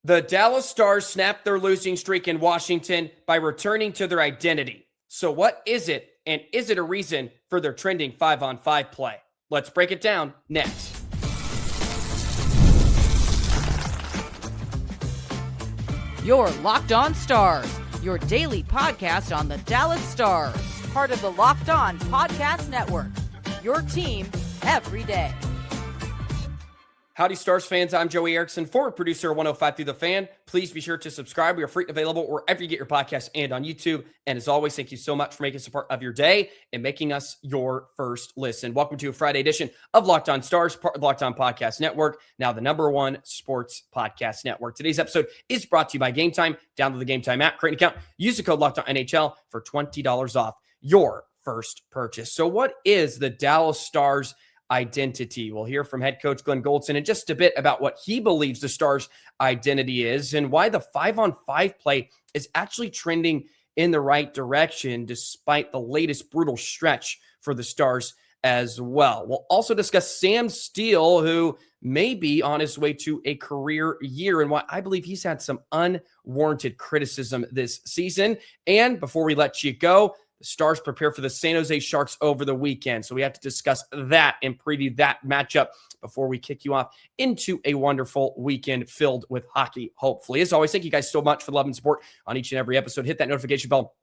The Dallas Stars snapped their losing streak in Washington by returning to their identity. So what is it, and is it a reason for their trending 5-on-5 play? Let's break it down next. You're Locked On Stars, your daily podcast on the Dallas Stars, part of the Locked On Podcast Network, your team every day. Howdy, Stars fans. I'm Joey Erickson, former producer of 105 Through the Fan. Please be sure to subscribe. We are free and available wherever you get your podcasts and on YouTube. And as always, thank you so much for making us a part of your day and making us your first listen. Welcome to a Friday edition of Locked On Stars, part of the Locked On Podcast Network, now the #1 sports podcast network. Today's episode is brought to you by Game Time. Download the Game Time app, create an account, use the code LOCKEDONNHL for $20 off your first purchase. So what is the Dallas Stars identity? We'll hear from head coach Glenn Gulutzan in just a bit about what he believes the Stars' identity is and why the 5-on-5 play is actually trending in the right direction despite the latest brutal stretch for the Stars as well. We'll also discuss Sam Steele, who may be on his way to a career year and why I believe he's had some unwarranted criticism this season. And before we let you go, the Stars prepare for the San Jose Sharks over the weekend. So we have to discuss that and preview that matchup before we kick you off into a wonderful weekend filled with hockey, hopefully. As always, thank you guys so much for the love and support on each and every episode. Hit that notification bell.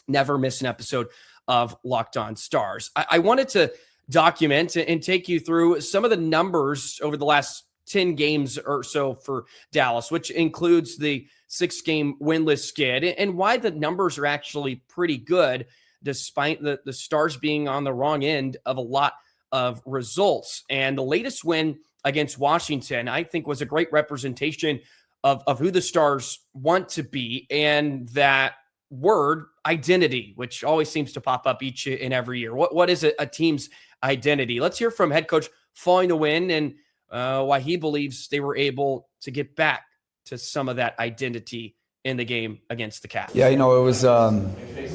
Never miss an episode of Locked On Stars. I wanted to document and take you through some of the numbers over the last 10 games or so for Dallas, which includes the 6-game winless skid, and why the numbers are actually pretty good despite the Stars being on the wrong end of a lot of results. And the latest win against Washington, I think, was a great representation of who the Stars want to be, and that word identity, which always seems to pop up each and every year. What is a team's identity? Let's hear from head coach following the win and why he believes they were able to get back to some of that identity in the game against the Caps. Yeah, it was,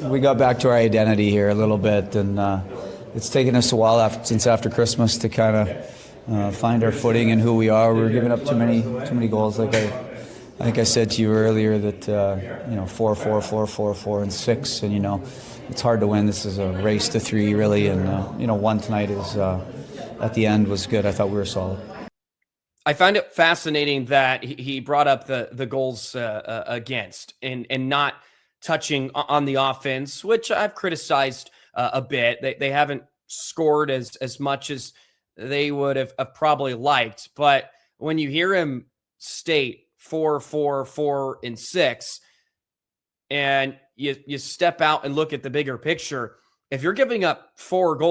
we got back to our identity here a little bit, and it's taken us a while since after Christmas to kind of find our footing and who we are. We were giving up too many goals. Like I think I said to you earlier that, 4, 4, 4, 4, 4, and 6, and, it's hard to win. This is a race to 3, really, and, one tonight is, at the end was good. I thought we were solid. I find it fascinating that he brought up the goals against and not touching on the offense, which I've criticized a bit. They haven't scored as much as they would have probably liked. But when you hear him state 4, 4, 4, and 6, and you step out and look at the bigger picture, if you're giving up 4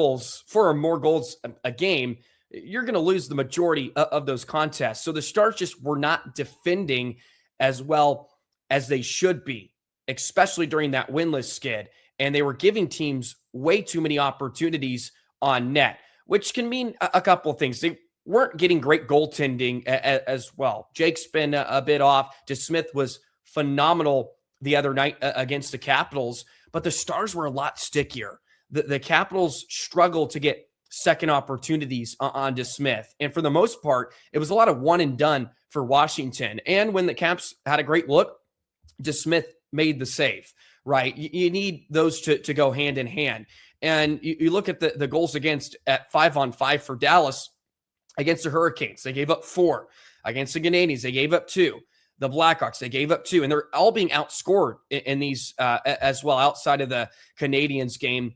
or more goals a game, you're going to lose the majority of those contests. So the Stars just were not defending as well as they should be, especially during that winless skid. And they were giving teams way too many opportunities on net, which can mean a couple of things. They weren't getting great goaltending as well. Jake's been a bit off. DeSmith was phenomenal the other night against the Capitals, but the Stars were a lot stickier. The Capitals struggled to get second opportunities on DeSmith. And for the most part, it was a lot of one and done for Washington. And when the Caps had a great look, DeSmith made the save, right? You need those to go hand in hand. And you look at the goals against at 5-on-5 for Dallas against the Hurricanes. They gave up 4. Against the Canadiens, they gave up 2. The Blackhawks, they gave up 2. And they're all being outscored in these as well, outside of the Canadiens game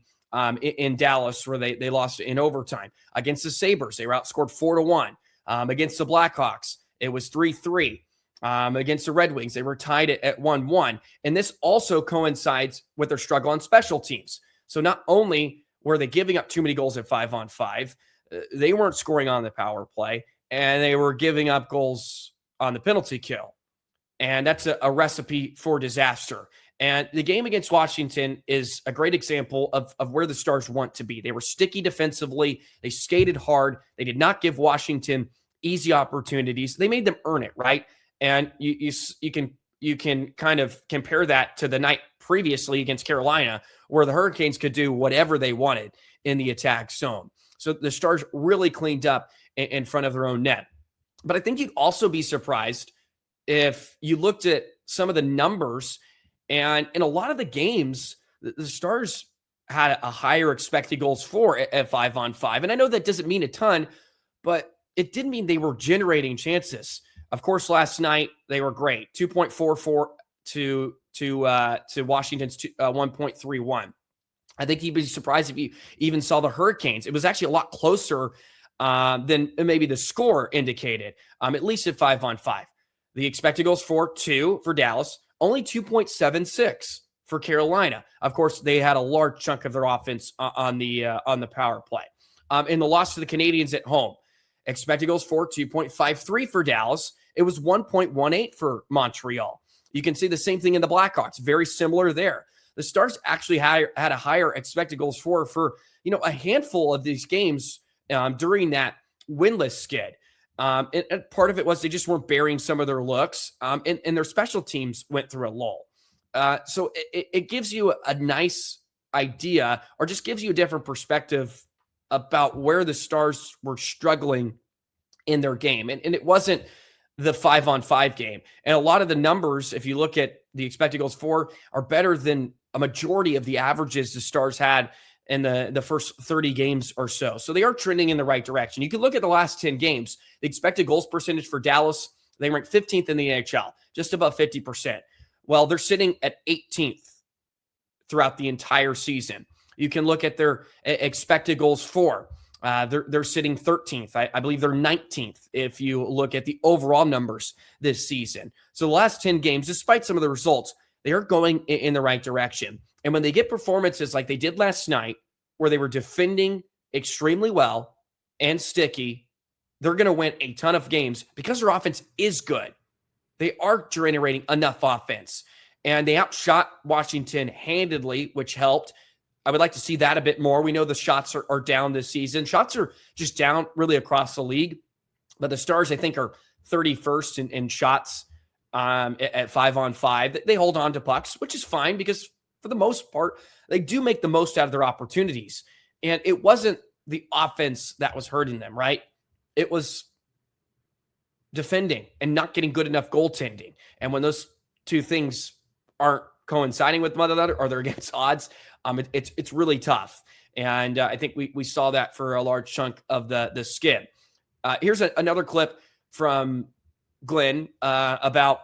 in Dallas, where they lost in overtime. Against the Sabres, they were outscored 4-1. Against the Blackhawks, it was 3-3. Against the Red Wings, they were tied at 1-1. And this also coincides with their struggle on special teams. So not only were they giving up too many goals at 5-on-5, they weren't scoring on the power play, and they were giving up goals on the penalty kill. And that's a recipe for disaster. And the game against Washington is a great example of where the Stars want to be. They were sticky defensively. They skated hard. They did not give Washington easy opportunities. They made them earn it, right? And you can kind of compare that to the night previously against Carolina, where the Hurricanes could do whatever they wanted in the attack zone. So the Stars really cleaned up in front of their own net. But I think you'd also be surprised if you looked at some of the numbers, and in a lot of the games, the Stars had a higher expected goals for at 5-on-5. And I know that doesn't mean a ton, but it did mean they were generating chances. Of course, last night they were great. 2.44 to Washington's 1.31. I think you'd be surprised if you even saw the Hurricanes. It was actually a lot closer than maybe the score indicated, at least at 5-on-5. The expected goals for 2 for Dallas, only 2.76 for Carolina. Of course, they had a large chunk of their offense on the power play. In the loss to the Canadiens at home, expected goals for 2.53 for Dallas. It was 1.18 for Montreal. You can see the same thing in the Blackhawks. Very similar there. The Stars actually had a higher expected goals for a handful of these games during that winless skid. And part of it was they just weren't burying some of their looks, and their special teams went through a lull. So it gives you a nice idea, or just gives you a different perspective about where the Stars were struggling in their game. And it wasn't the 5-on-5 game. And a lot of the numbers, if you look at the expected goals for, are better than a majority of the averages the Stars had in the first 30 games or so. So they are trending in the right direction. You can look at the last 10 games. The expected goals percentage for Dallas, they ranked 15th in the NHL, just above 50%. Well, they're sitting at 18th throughout the entire season. You can look at their expected goals for. They're sitting 13th. I believe they're 19th if you look at the overall numbers this season. So the last 10 games, despite some of the results, they are going in the right direction. And when they get performances like they did last night, where they were defending extremely well and sticky, they're going to win a ton of games because their offense is good. They are generating enough offense. And they outshot Washington handedly, which helped. I would like to see that a bit more. We know the shots are down this season. Shots are just down really across the league. But the Stars, I think, are 31st in shots at 5-on-5. They hold on to pucks, which is fine because for the most part, they do make the most out of their opportunities. And it wasn't the offense that was hurting them, right? It was defending and not getting good enough goaltending. And when those two things aren't coinciding with one another, or they're against odds, it's really tough. And I think we saw that for a large chunk of the skid. Here's another clip from Glenn about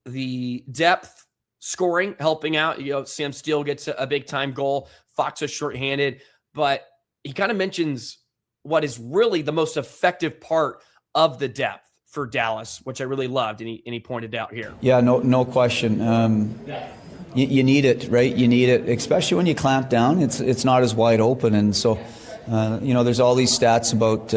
the depth scoring, helping out. Sam Steele gets a big time goal. Fox is shorthanded, but he kind of mentions what is really the most effective part of the depth for Dallas, which I really loved, and he pointed out here. Yeah, no question. You need it, right? You need it, especially when you clamp down. It's not as wide open, and so there's all these stats about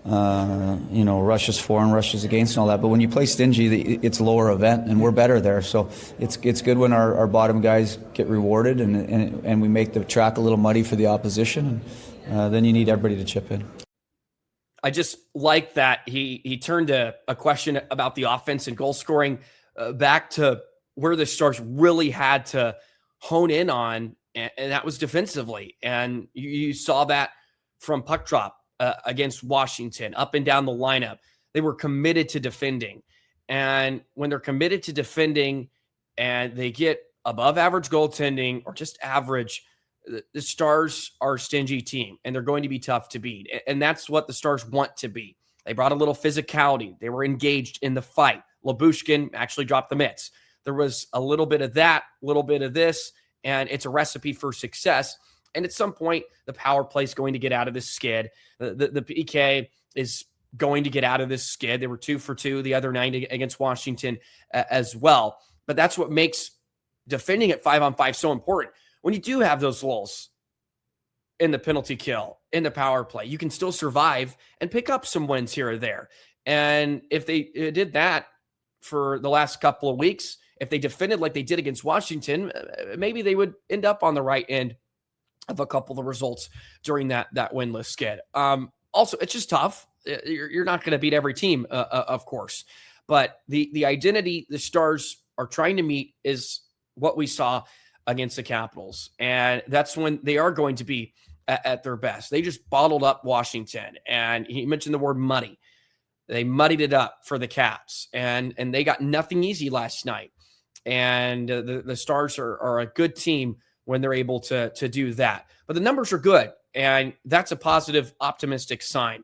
rushes for and rushes against and all that. But when you play stingy, it's lower event, and we're better there. So it's good when our bottom guys get rewarded, and we make the track a little muddy for the opposition, and then you need everybody to chip in. I just like that he turned a question about the offense and goal scoring back to where the Stars really had to hone in on, and that was defensively. And you saw that from puck drop against Washington, up and down the lineup. They were committed to defending. And when they're committed to defending and they get above average goaltending or just average, the Stars are a stingy team, and they're going to be tough to beat. And that's what the Stars want to be. They brought a little physicality. They were engaged in the fight. Labushkin actually dropped the mitts. There was a little bit of that, a little bit of this, and it's a recipe for success. And at some point, the power play is going to get out of this skid. The PK is going to get out of this skid. They were 2 for 2 the other night against Washington as well. But that's what makes defending at 5-on-5 so important. When you do have those lulls in the penalty kill, in the power play, you can still survive and pick up some wins here or there. And if they did that for the last couple of weeks, if they defended like they did against Washington, maybe they would end up on the right end of a couple of the results during that winless skid. Also, it's just tough. You're not going to beat every team, of course. But the identity the Stars are trying to meet is what we saw against the Capitals. And that's when they are going to be at their best. They just bottled up Washington. And he mentioned the word muddy. they muddied it up for the Caps, and they got nothing easy last night. And the Stars are a good team when they're able to do that. But the numbers are good, and that's a positive, optimistic sign.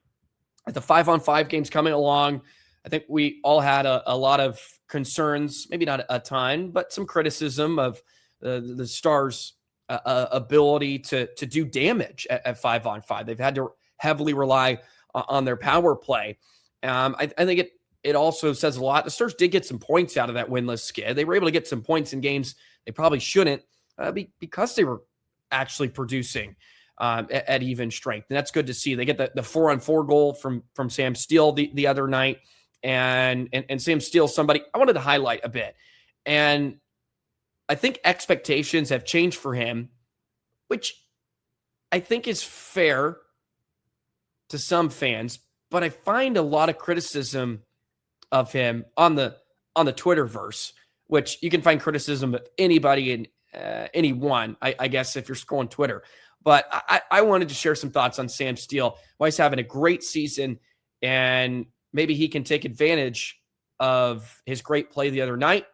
The 5-on-5 games coming along, I think we all had a lot of concerns, maybe not a ton, but some criticism of the Stars' ability to do damage at 5-on-5. They've had to heavily rely on their power play. I think it also says a lot. The Stars did get some points out of that winless skid. They were able to get some points in games they probably shouldn't because they were actually producing at even strength. And that's good to see. They get the 4-on-4 goal from Sam Steele the other night. And Sam Steele, somebody I wanted to highlight a bit. And I think expectations have changed for him, which I think is fair to some fans, but I find a lot of criticism of him on the Twitterverse, which you can find criticism of anybody and anyone, I guess, if you're scrolling Twitter. But I wanted to share some thoughts on Sam Steele. Why he's having a great season, and maybe he can take advantage of his great play the other night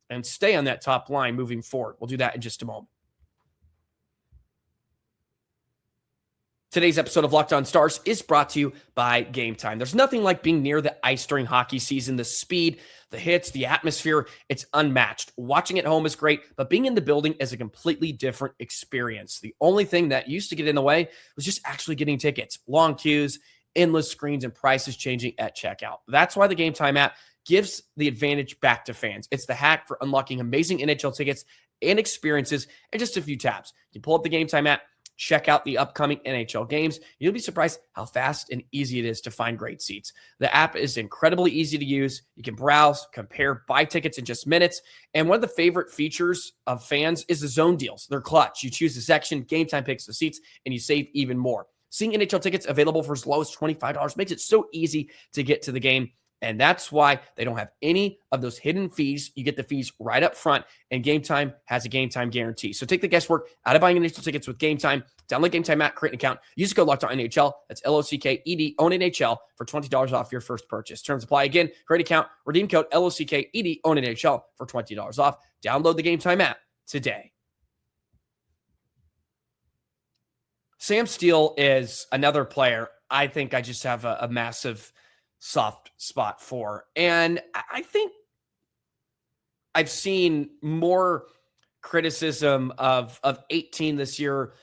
and stay on that top line moving forward. We'll do that in just a moment. Today's episode of Locked On Stars is brought to you by Game Time. There's nothing like being near the ice during hockey season. The speed, the hits, the atmosphere, it's unmatched. Watching at home is great, but being in the building is a completely different experience. The only thing that used to get in the way was just actually getting tickets. Long queues, endless screens, and prices changing at checkout. That's why the Game Time app gives the advantage back to fans. It's the hack for unlocking amazing NHL tickets and experiences in just a few taps. You pull up the Game Time app, check out the upcoming NHL games. You'll be surprised how fast and easy it is to find great seats. The app is incredibly easy to use. You can browse, compare, buy tickets in just minutes. And one of the favorite features of fans is the zone deals. They're clutch. You choose the section, Game Time picks the seats, and you save even more. Seeing NHL tickets available for as low as $25 makes it so easy to get to the game. And that's why they don't have any of those hidden fees. You get the fees right up front, and Game Time has a Game Time guarantee. So take the guesswork out of buying NHL tickets with Game Time. Download Game Time app, create an account. Use the code LOCKEDONNHL. That's LOCKED, own NHL for $20 off your first purchase. Terms apply. Again, create an account, redeem code LOCKED, own NHL for $20 off. Download the Game Time app today. Sam Steele is another player I think I just have a massive soft spot for. And I think I've seen more criticism of 18 this year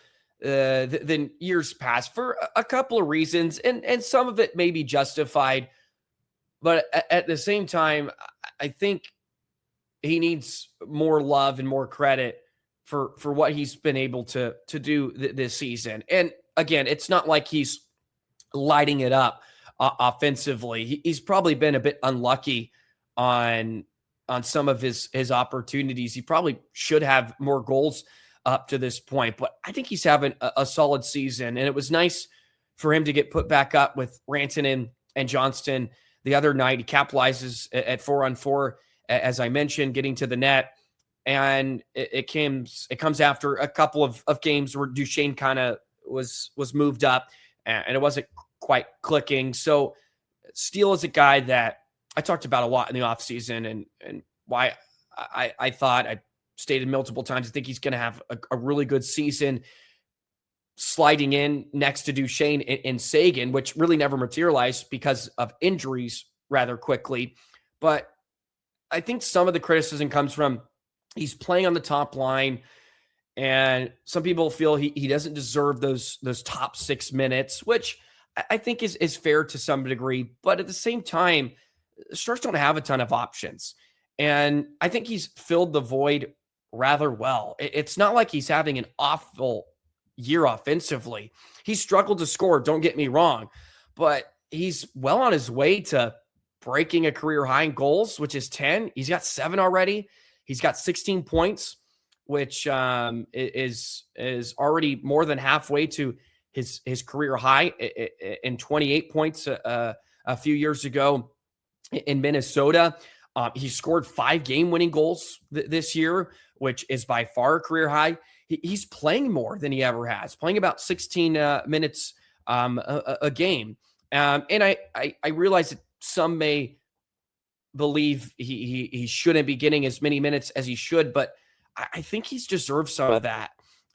than years past for a couple of reasons. And some of it may be justified. But at the same time, I think he needs more love and more credit for what he's been able to do this season. And again, it's not like he's lighting it up offensively. He's probably been a bit unlucky on some of his opportunities. He probably should have more goals up to this point, but I think he's having a solid season. And it was nice for him to get put back up with Rantanen and Johnston the other night. He capitalizes at 4-on-4, as I mentioned, getting to the net. And it comes after a couple of games where Duchesne kind of was moved up and it wasn't quite clicking. So Steele is a guy that I talked about a lot in the offseason, and why I thought, I stated multiple times, I think he's going to have a really good season, sliding in next to Duchesne and Sagan, which really never materialized because of injuries rather quickly. But I think some of the criticism comes from he's playing on the top line, and some people feel he doesn't deserve those top 6 minutes, which I think is fair to some degree. But at the same time, the Stars don't have a ton of options. And I think he's filled the void rather well. It's not like he's having an awful year offensively. He struggled to score, don't get me wrong, but he's well on his way to breaking a career high in goals, which is 10. He's got 7 already. He's got 16 points, which is already more than halfway to his career high in 28 points a few years ago in Minnesota. He scored 5 game-winning goals this year, which is by far a career high. He's playing more than he ever has, playing about 16 minutes a game. And I realize that some may believe he shouldn't be getting as many minutes as he should, but I think he's deserved some of that.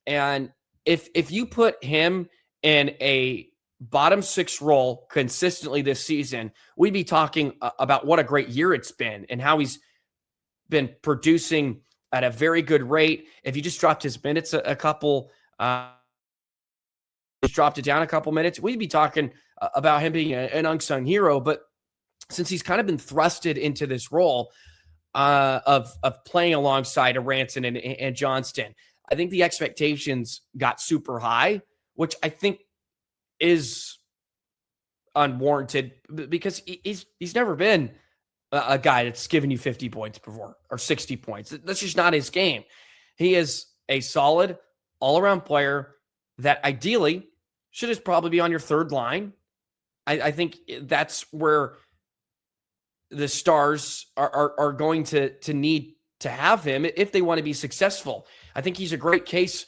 And if you put him in a bottom six role consistently this season, we'd be talking about what a great year it's been and how he's been producing at a very good rate. If you just dropped his minutes a couple, just dropped it down a couple minutes, we'd be talking about him being an unsung hero. But since he's kind of been thrusted into this role of playing alongside Erickson and Johnston, I think the expectations got super high, which I think is unwarranted because he's never been a guy that's given you 50 points before or 60 points. That's just not his game. He is a solid all-around player that ideally should just probably be on your third line. I think that's where the Stars are going to need to have him if they want to be successful. I think he's a great case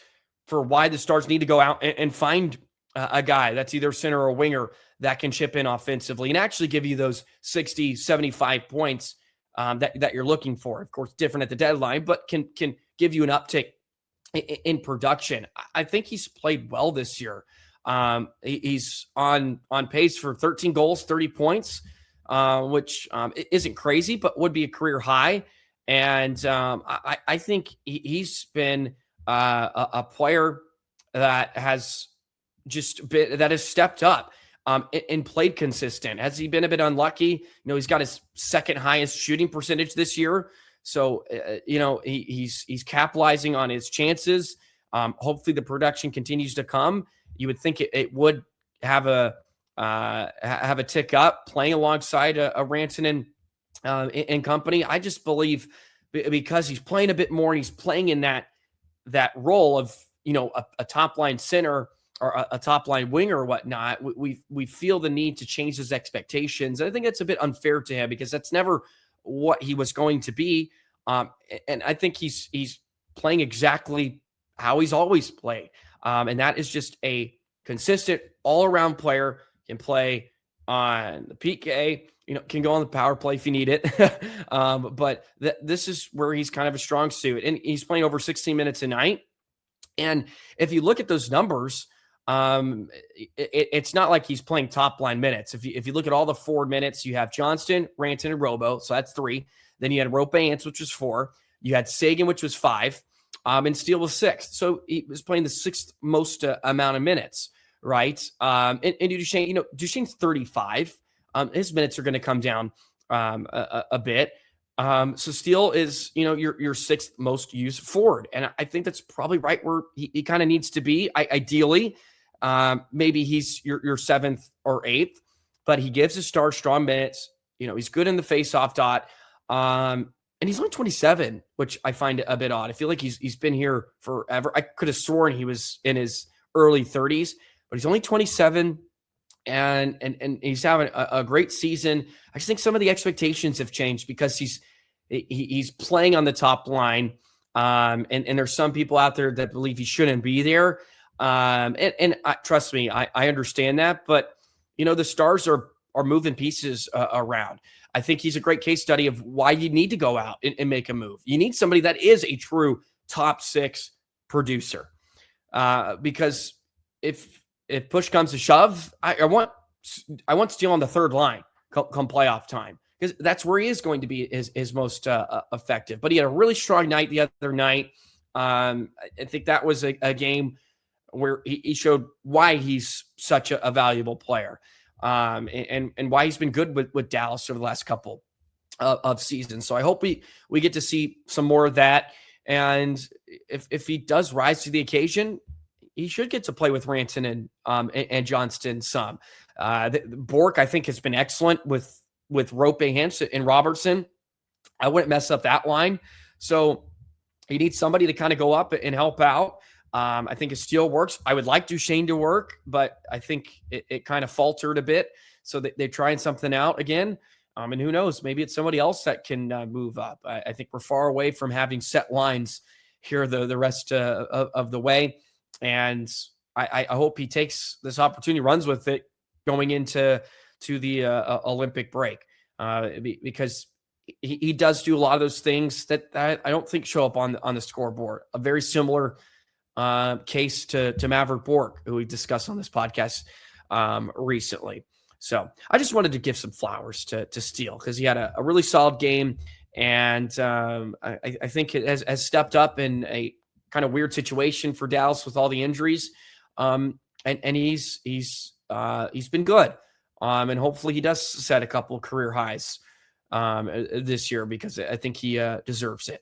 for why the Stars need to go out and find a guy that's either center or winger that can chip in offensively and actually give you those 60, 75 points that you're looking for. Of course, different at the deadline, but can give you an uptick in production. I think he's played well this year. He's on pace for 13 goals, 30 points, which isn't crazy, but would be a career high. And I think he's been a player that has stepped up and played consistent. Has he been a bit unlucky? He's got his second highest shooting percentage this year. So, he's capitalizing on his chances. Hopefully the production continues to come. You would think it would have a tick up playing alongside Erickson and company. I just believe because he's playing a bit more and he's playing in that role of, a top line center or a top line winger or whatnot, we feel the need to change his expectations. I think it's a bit unfair to him because that's never what he was going to be. And I think he's playing exactly how he's always played. And that is just a consistent all-around player, can play on the PK, can go on the power play if you need it. But this is where he's kind of a strong suit. And he's playing over 16 minutes a night. And if you look at those numbers, it's not like he's playing top line minutes. If you look at all the forward minutes, you have Johnston, Ranton, and Robo. So that's 3. Then you had Rope Ants, which was 4. You had Sagan, which was 5. And Steele was 6th. So he was playing the 6th most amount of minutes, right? And Duchesne, Duchesne's 35. His minutes are going to come down a bit. So Steele is, your 6th most used forward. And I think that's probably right where he kind of needs to be. Ideally, maybe he's your 7th or 8th, but he gives his Stars strong minutes. He's good in the face-off dot. And he's only 27, which I find a bit odd. I feel like he's been here forever. I could have sworn he was in his early 30s, but he's only 27, and he's having a great season. I just think some of the expectations have changed because he's playing on the top line, and there's some people out there that believe he shouldn't be there. And trust me, I understand that, but the Stars are moving pieces around. I think he's a great case study of why you need to go out and make a move. You need somebody that is a true top 6 producer. Because if push comes to shove, I want Steele on the third line come playoff time, because that's where he is going to be his most effective. But he had a really strong night the other night. I think that was a game where he showed why he's such a valuable player. And why he's been good with Dallas over the last couple of seasons. So I hope we get to see some more of that. And if he does rise to the occasion, he should get to play with Ranton and Johnston some. Bourque, I think, has been excellent with Rope Hansen and Robertson. I wouldn't mess up that line. So you need somebody to kind of go up and help out. I think his Steele works. I would like Duchesne to work, but I think it kind of faltered a bit. So they're trying something out again. And who knows, maybe it's somebody else that can move up. I think we're far away from having set lines here the rest of the way. And I hope he takes this opportunity, runs with it going into the Olympic break. because he does do a lot of those things that I don't think show up on the scoreboard. A very similar case to Maverick Bourque, who we discussed on this podcast recently. So I just wanted to give some flowers to Steele because he had a really solid game, and I think it has stepped up in a kind of weird situation for Dallas with all the injuries, and he's been good, and hopefully he does set a couple of career highs this year because I think he deserves it.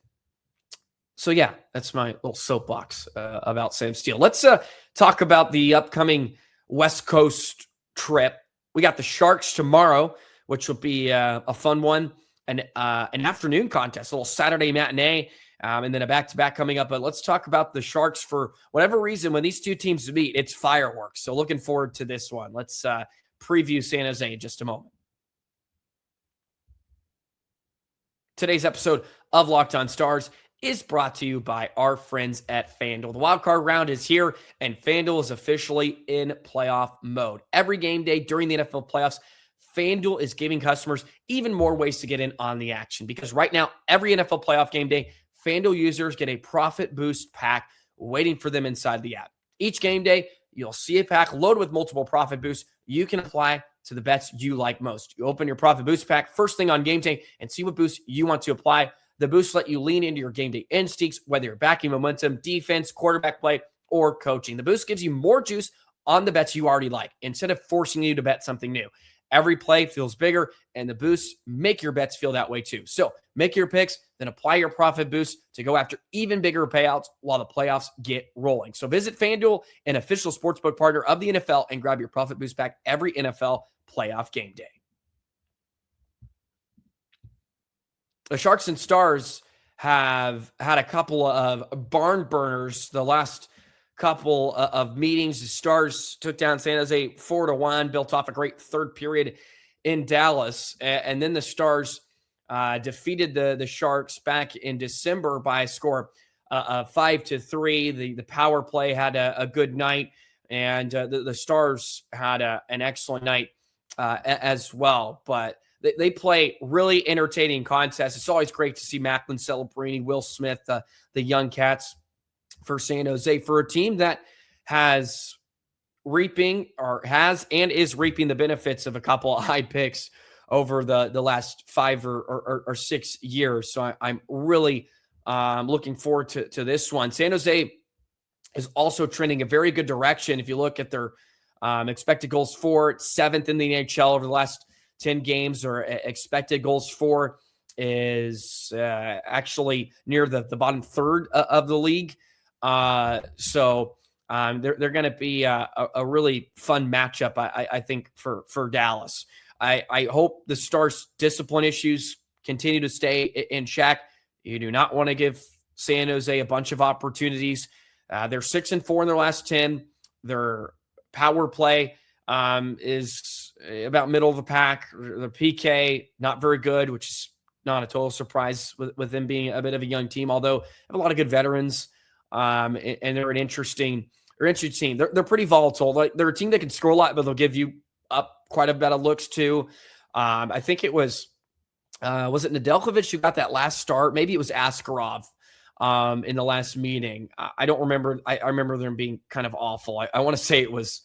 So yeah, that's my little soapbox about Sam Steele. Let's talk about the upcoming West Coast trip. We got the Sharks tomorrow, which will be a fun one, and an afternoon contest, a little Saturday matinee, and then a back-to-back coming up. But let's talk about the Sharks. For whatever reason, when these two teams meet, it's fireworks. So looking forward to this one. Let's preview San Jose in just a moment. Today's episode of Locked On Stars is brought to you by our friends at FanDuel. The wildcard round is here, and FanDuel is officially in playoff mode. Every game day during the NFL playoffs, FanDuel is giving customers even more ways to get in on the action, because right now, every NFL playoff game day, FanDuel users get a profit boost pack waiting for them inside the app. Each game day, you'll see a pack loaded with multiple profit boosts you can apply to the bets you like most. You open your profit boost pack first thing on game day and see what boosts you want to apply. The boosts let you lean into your game day instincts, whether you're backing momentum, defense, quarterback play, or coaching. The boost gives you more juice on the bets you already like, instead of forcing you to bet something new. Every play feels bigger, and the boosts make your bets feel that way too. So make your picks, then apply your profit boost to go after even bigger payouts while the playoffs get rolling. So visit FanDuel, an official sportsbook partner of the NFL, and grab your profit boost pack every NFL playoff game day. The Sharks and Stars have had a couple of barn burners the last couple of meetings. The Stars took down San Jose 4-1, built off a great third period in Dallas. And then the Stars defeated the Sharks back in December by a score of 5-3. The power play had a good night, and the Stars had an excellent night as well. But they play really entertaining contests. It's always great to see Macklin, Celebrini, Will Smith, the young cats for San Jose, for a team that is reaping the benefits of a couple of high picks over the last 5 or 6 years. So I'm really looking forward to this one. San Jose is also trending a very good direction. If you look at their expected goals for, 7th in the NHL over the last 10 games, or expected goals for is actually near the bottom third of the league. So they're going to be a really fun matchup, I think, for Dallas. I hope the Stars' discipline issues continue to stay in check. You do not want to give San Jose a bunch of opportunities. They're 6-4 in their last 10. Their power play is about middle of the pack. The PK, not very good, which is not a total surprise with them being a bit of a young team, although they have a lot of good veterans, and they're an interesting team. They're pretty volatile. They're a team that can score a lot, but they'll give you up quite a bit of looks too. I think it was it Nedeljkovic who got that last start? Maybe it was Askarov in the last meeting. I don't remember. I remember them being kind of awful. I want to say it was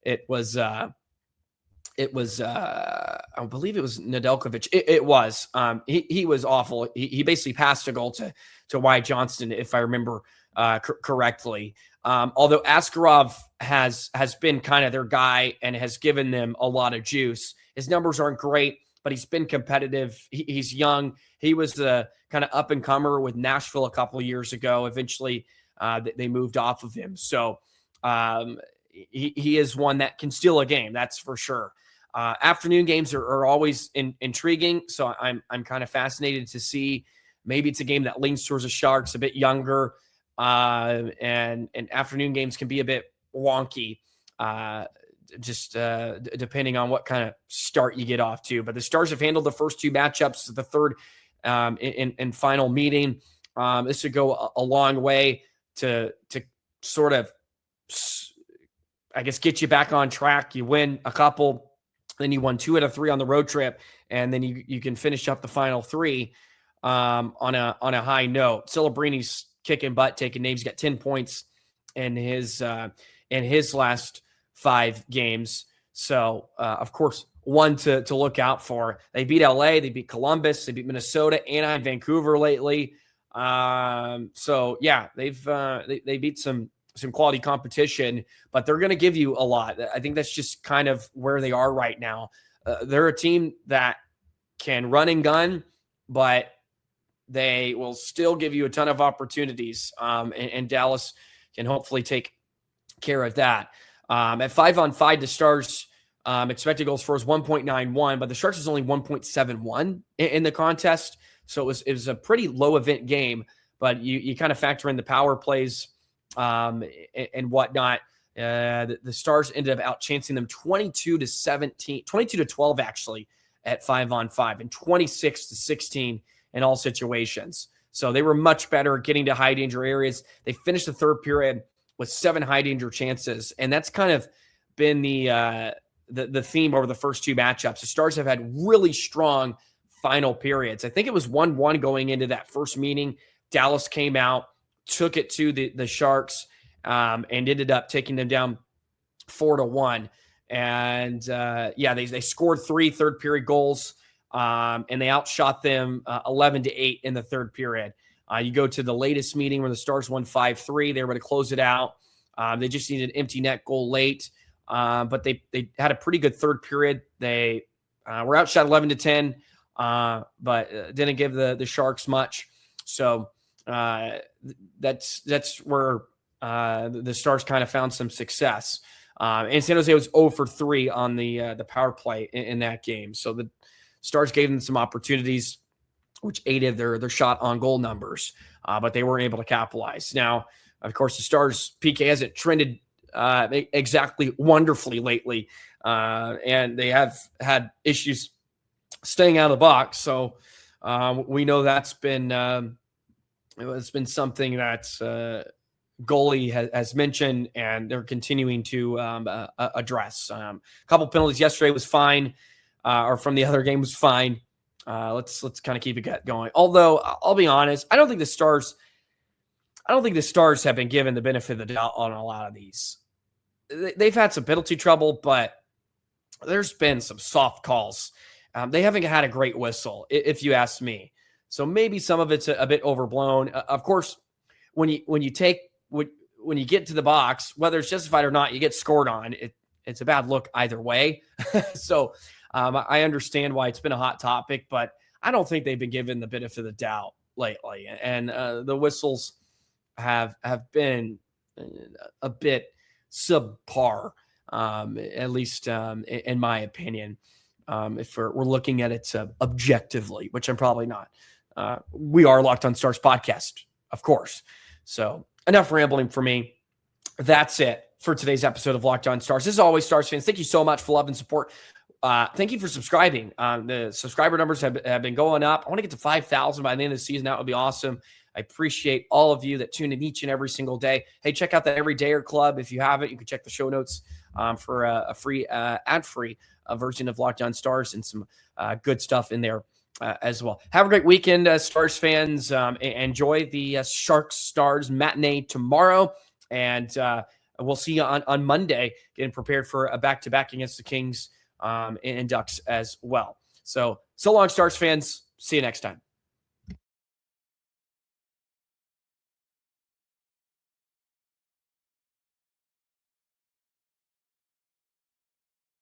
I believe it was Nedeljkovic. It was. He was awful. He basically passed a goal to Wyatt Johnston, if I remember correctly. Although Askarov has been kind of their guy and has given them a lot of juice. His numbers aren't great, but he's been competitive. He's young. He was the kind of up-and-comer with Nashville a couple of years ago. Eventually, they moved off of him. So he is one that can steal a game, that's for sure. Afternoon games are always intriguing, so I'm kind of fascinated to see. Maybe it's a game that leans towards the Sharks, a bit younger, and afternoon games can be a bit wonky, just depending on what kind of start you get off to. But the Stars have handled the first 2 matchups, the third in final meeting. This would go a long way to sort of, I guess, get you back on track. You win a couple, Then you won 2 out of 3 on the road trip, and then you can finish up the final 3 on a high note. Celebrini's kicking butt, taking names. He's got 10 points in his last 5 games. So of course, one to look out for. They beat LA, they beat Columbus, they beat Minnesota, Anaheim, Vancouver lately. So yeah, they beat some quality competition, but they're going to give you a lot. I think that's just kind of where they are right now. They're a team that can run and gun, but they will still give you a ton of opportunities. And Dallas can hopefully take care of that. At 5-on-5, the Stars expected goals for was 1.91, but the Sharks was only 1.71 in the contest. So it was a pretty low event game, but you kind of factor in the power plays and whatnot. The Stars ended up outchancing them 22-12 actually at 5-on-5 and 26-16 in all situations. So they were much better at getting to high danger areas. They finished the third period with 7 high danger chances, and that's kind of been the theme over the first 2 matchups. The Stars have had really strong final periods. I think it was 1-1 going into that first meeting. Dallas came out, took it to the Sharks, and ended up taking them down 4-1. And they scored 3 third period goals, and they outshot them 11-8 in the third period. You go to the latest meeting where the Stars won 5-3. They were able to close it out. They just needed an empty net goal late, but they had a pretty good third period. They were outshot 11-10, but didn't give the Sharks much. So that's where the Stars kind of found some success. And San Jose was 0-for-3 on the power play in that game. So the Stars gave them some opportunities, which aided their shot on goal numbers, but they weren't able to capitalize. Now, of course, the Stars PK hasn't trended exactly wonderfully lately, and they have had issues staying out of the box. So we know that's been it's been something that's goalie has mentioned, and they're continuing to address. A couple penalties yesterday was fine, or from the other game was fine. Let's kind of keep it going. Although I'll be honest, I don't think the Stars have been given the benefit of the doubt on a lot of these. They've had some penalty trouble, but there's been some soft calls. They haven't had a great whistle, if you ask me. So maybe some of it's a bit overblown. Of course, when you get to the box, whether it's justified or not, you get scored on. It's a bad look either way. So I understand why it's been a hot topic, but I don't think they've been given the benefit of the doubt lately. And the whistles have been a bit subpar, at least in my opinion. If we're looking at it objectively, which I'm probably not. We are Locked On Stars podcast, of course. So enough rambling for me. That's it for today's episode of Locked On Stars. As always, Stars fans, thank you so much for love and support. Thank you for subscribing. The subscriber numbers have been going up. I want to get to 5,000 by the end of the season. That would be awesome. I appreciate all of you that tune in each and every single day. Hey, check out the Everydayer Club. If you haven't, you can check the show notes for a free, ad-free version of Locked On Stars and some good stuff in there as well. Have a great weekend, Stars fans. Enjoy the Sharks Stars matinee tomorrow. And we'll see you on Monday, getting prepared for a back-to-back against the Kings and Ducks as well. So long, Stars fans. See you next time.